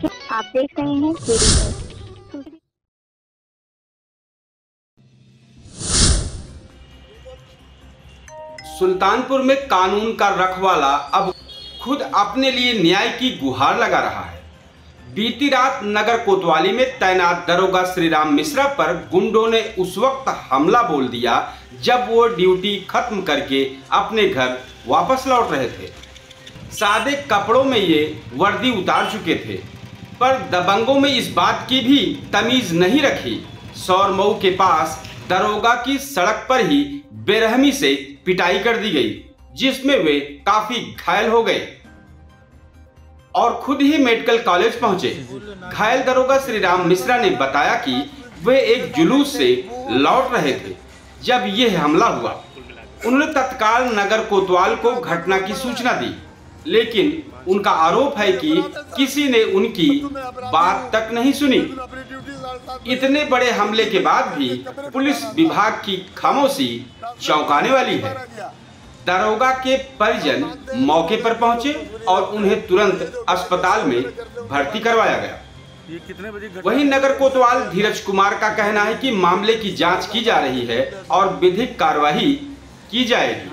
आप देख रहे हैं केडी। सुल्तानपुर में कानून का रखवाला अब खुद अपने लिए न्याय की गुहार लगा रहा है। बीती रात नगर कोतवाली में तैनात दरोगा श्रीराम मिश्रा पर गुंडों ने उस वक्त हमला बोल दिया जब वो ड्यूटी खत्म करके अपने घर वापस लौट रहे थे। सादे कपड़ों में ये वर्दी उतार चुके थे, पर दबंगों में इस बात की भी तमीज नहीं रखी। सौरमऊ के पास दरोगा की सड़क पर ही बेरहमी से पिटाई कर दी गई, जिसमें वे काफी घायल हो गए और खुद ही मेडिकल कॉलेज पहुंचे। घायल दरोगा श्रीराम मिश्रा ने बताया कि वे एक जुलूस से लौट रहे थे जब यह हमला हुआ। उन्होंने तत्काल नगर कोतवाल को घटना की सूचना दी, लेकिन उनका आरोप है कि किसी ने उनकी बात तक नहीं सुनी। इतने बड़े हमले के बाद भी पुलिस विभाग की खामोशी चौंकाने वाली है। दरोगा के परिजन मौके पर पहुंचे और उन्हें तुरंत अस्पताल में भर्ती करवाया गया। वहीं नगर कोतवाल धीरज कुमार का कहना है कि मामले की जांच की जा रही है और विधिक कार्यवाही की जाएगी।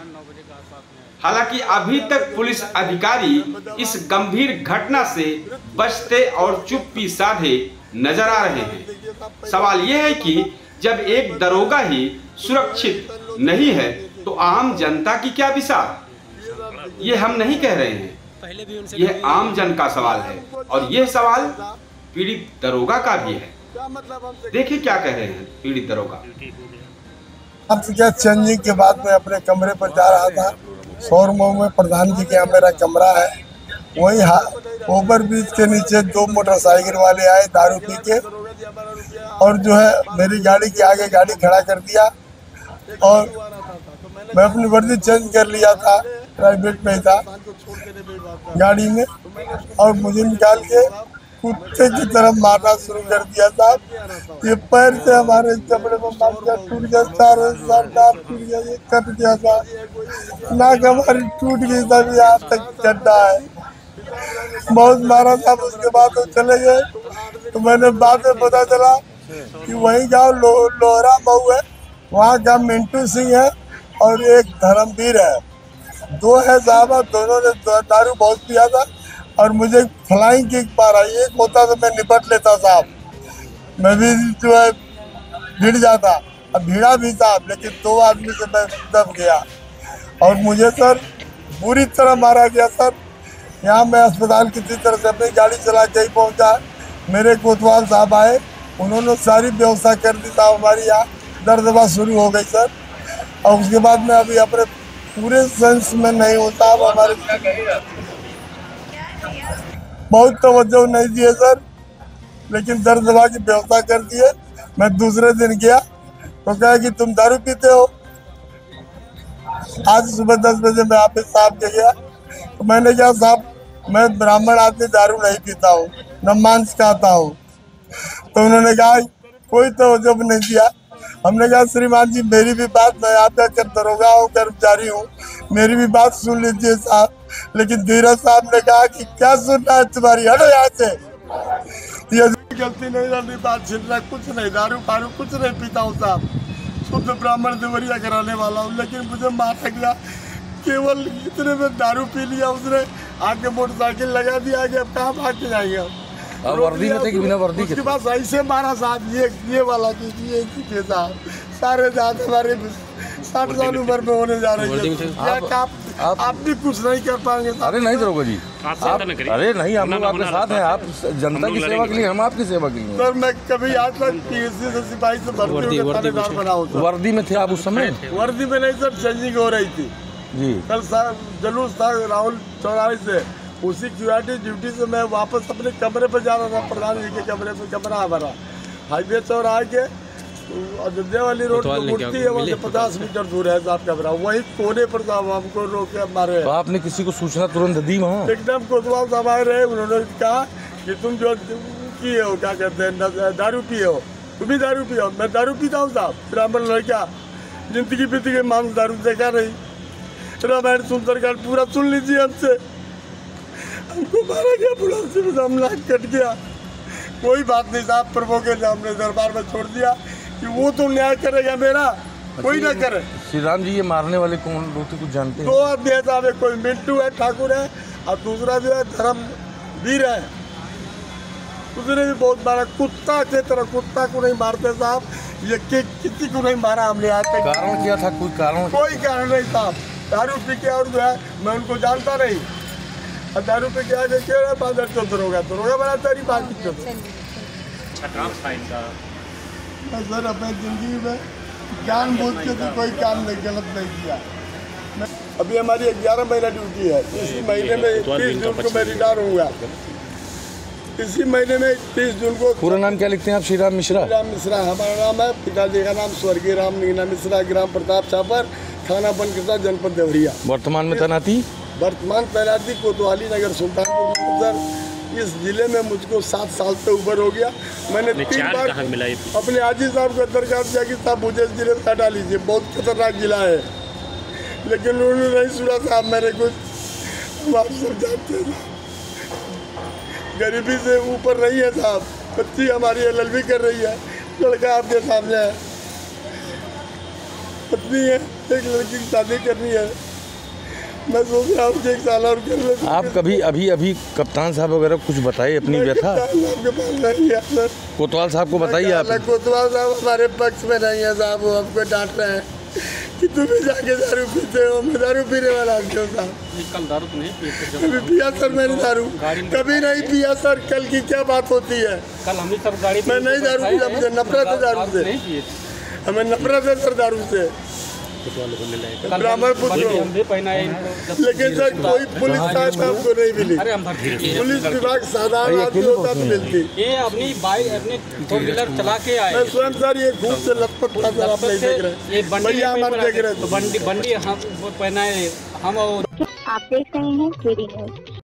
हालांकि अभी तक पुलिस अधिकारी इस गंभीर घटना से बचते और चुप्पी साधे नजर आ रहे हैं। सवाल यह है कि जब एक दरोगा ही सुरक्षित नहीं है तो आम जनता की क्या विसार? ये हम नहीं कह रहे हैं, यह आम जन का सवाल है और यह सवाल पीड़ित दरोगा का भी है। देखिए क्या कह रहे हैं पीड़ित दरोगा। अब क्या चेंजिंग के बाद मैं अपने कमरे पर जा रहा था। सौरमऊ में प्रधान जी के यहाँ मेरा कमरा है। वही ओवर ब्रिज के नीचे दो मोटरसाइकिल वाले आए दारू पी के और जो है मेरी गाड़ी के आगे गाड़ी खड़ा कर दिया और मैं अपनी वर्दी चेंज कर लिया था, प्राइवेट में था गाड़ी में, और मुझे निकाल के कुत्ते की तरफ मारना शुरू कर दिया था। ये पैर से हमारे चमड़े में मार गया, टूट गया, सारे सरदार टूट गया, ये कट गया था, नाक हमारी टूट गई था, यहाँ तक गड्ढा है। बहुत मारा था। उसके बाद वो चले गए तो मैंने बाद में पता चला कि वही गाँव लोहरा मऊ है, वहाँ का मिंटू सिंह है और एक धर्मवीर है। दो है साहब, दोनों ने दारू बहुत पिया था और मुझे फ्लाइंग किक मारा। एक होता तो मैं निपट लेता साहब, मैं भी जो है भिड़ जाता। अब भिड़ा भी साहब, लेकिन दो आदमी से मैं दब गया और मुझे सर बुरी तरह मारा गया सर। यहाँ मैं अस्पताल किसी तरह से अपनी गाड़ी चला के ही पहुँचा। मेरे कोतवाल साहब आए, उन्होंने सारी व्यवस्था कर दी साहब। हमारी यहाँ दर्द दवा शुरू हो गई सर, और उसके बाद मैं अभी अपने पूरे सेंस में नहीं होता। अब हमारे बहुत तवज्जो नहीं दिए सर, लेकिन दर्द दवा की व्यवस्था कर दी है। मैं दूसरे दिन गया तो कहा कि तुम दारू पीते हो। आज सुबह 10 बजे मैं ऑफिस साहब के गया तो मैंने कहा साहब मैं ब्राह्मण आदमी दारू नहीं पीता हूँ, न मांस खाता हूँ। तो उन्होंने कहा कोई तवज्जो नहीं दिया। हमने कहा श्रीमान जी मेरी भी बात, मैं आपका दरोगा हूँ, कर्मचारी हूँ, मेरी भी बात सुन लीजिए साहब। लेकिन धीरज साहब ने कहा कि क्या सुनना है तुम्हारी, हटो यहाँ से। ये गलती नहीं रहनी, बात छिलना कुछ नहीं, दारू फारू कुछ नहीं पीता हूँ साहब, शुद्ध ब्राह्मण देवरिया कराने वाला हूँ। लेकिन मुझे मारा गया केवल इतने में, दारू पी लिया उसने, आके मोटरसाइकिल लगा दिया। आगे अब कहाँ भाग के जाएंगे हम? वर्दी में थे कि बिना वर्दी के? उसके पास ऐसे मारा साहब, ये वाला ये साहब, सारे जाते हमारे 60 साल उम्र में होने जा रही है। आप भी कुछ नहीं कर पाएंगे। अरे नहीं दरोगा जी, आप अरे नहीं, हम लोग आपके साथ हैं। आप जनता की सेवा के लिए, हम आपकी सेवा के लिए। सर मैं कभी आज तक पीएससी से सिपाही से भर्ती होकर थानेदार बना हूं। वर्दी में थे आप उस समय? वर्दी में नहीं सर, चेंजिंग हो रही थी जी। कल सर जुलूस था राहुल चौराहे से, उसी क्यूआरटी ड्यूटी से मैं वापस अपने कमरे पर जा रहा था। प्रधान जी के कमरे पर कमरा हमारा हाईवे चौराहे के अयोध्या वाली रोड पर मूर्ति है, वहाँ से 50 मीटर दूर है साहब कमरा। वही कोने पर साहब हमको रोके मारे। तो आपने किसी को सूचना तुरंत दी वहाँ? एकदम कोतवाल साहब आए रहे, उन्होंने कहा कि तुम जो किए हो, क्या कहते हैं, दारू पिए हो, तुम भी दारू पियो। मैं दारू पीता हूँ साहब, ब्राह्मण लड़का, जिंदगी बीती के मांस दारू देखा नहीं। रामायण सुंदरकांड पूरा सुन लीजिए हमसे। हमको मारा गया, बुढ़ासी में हमला कट गया। कोई बात नहीं साहब, प्रभु के हमने दरबार में छोड़ दिया कि वो तो न्याय करेगा मेरा, कोई ना करे। श्री राम जी ये मारने वाले कौन लोग थे, कुछ जानते हैं? 2 आदमी है साहब, कोई मिंटू है ठाकुर है और दूसरा जो है धर्मवीर है। उसने भी बहुत मारा, कुत्ता के तरह, कुत्ता को नहीं मारते साहब, ये किसी को नहीं मारा हमने आज तक। कारण क्या था? कोई कारण? कोई कारण नहीं साहब, दारू पी के और जो है मैं उनको जानता नहीं, और दारू पी के आगे क्यों बादल तो दरोगा बना तेरी बात की। सर अपनी जिंदगी में जानबूझ के तो कोई काम नहीं, गलत नहीं किया। अभी हमारी 11 महीना ड्यूटी है, इसी महीने में 30 जून को मैं रिटायर होऊंगा। इसी महीने में 30 जून को। पूरा नाम क्या लिखते हैं आप? श्री राम मिश्रा। राम मिश्रा हमारा नाम है, पिताजी का नाम स्वर्गीय राम नीना मिश्रा, ग्राम प्रताप छापर, थाना बनकसा, जनपद देवरिया। वर्तमान में तैनाती? वर्तमान तैनाती कोतवाली नगर सुल्तानपुर। सर इस जिले में मुझको 7 साल से ऊपर हो गया। मैंने 3 बार अपने आजी साहब को दरखास्त किया कि साहब मुझे इस जिले से हटा लीजिए, बहुत खतरनाक जिला है, लेकिन उन्होंने नहीं सुना साहब मेरे कुछ। आप सब जानते हैं गरीबी से ऊपर नहीं है साहब। बच्ची हमारी LLB कर रही है, लड़का आपके सामने है, पत्नी है, एक लड़की की शादी करनी है। मैं सोच रहा हूँ कि 1 साल और कर ले। आप कभी अभी कप्तान साहब वगैरह कुछ बताइए अपनी व्यथा? आपके पास नहीं है सर। कोतवाल साहब को बताइए आप। कोतवाल साहब हमारे पक्ष में नहीं है साहब, वो हमको डांट रहे हैं कि तुम भी जाके दारू पीते हो। मैं दारू पीने वाला क्यों साहब? कल दारू तो नहीं कभी पिया सर मैंने दारू? कभी नहीं पिया सर। कल की क्या बात होती है? कल हम सब गाड़ी मैं नहीं दारू पिया, मुझे नफरत है दारू से, हमें नफरत है सर दारू से। ब्राह्मण पुत्र, लेकिन सर कोई पुलिस सहायता हमको नहीं मिली। पुलिस विभाग साधारण आदमी होता तो मिलती। ये अपनी बाइक अपने 4 व्हीलर चला के आए। मैं स्वयं सर ये खूब से लथपथ था सर, आप नहीं देख रहे, ये भैया हमारे देख रहे तो बंडी हम पहनाए हम। आप देख रहे हैं केडी न्यूज।